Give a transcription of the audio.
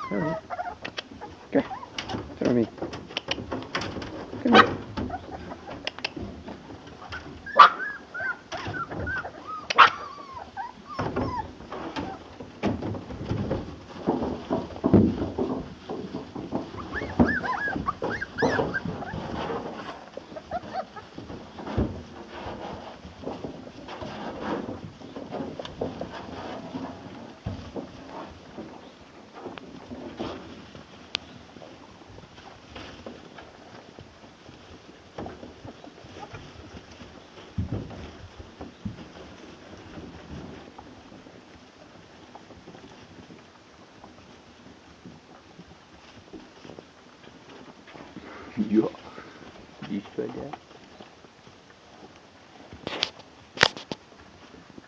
Come here. Come here. Come with me. Come here. Ja, die ist bei der.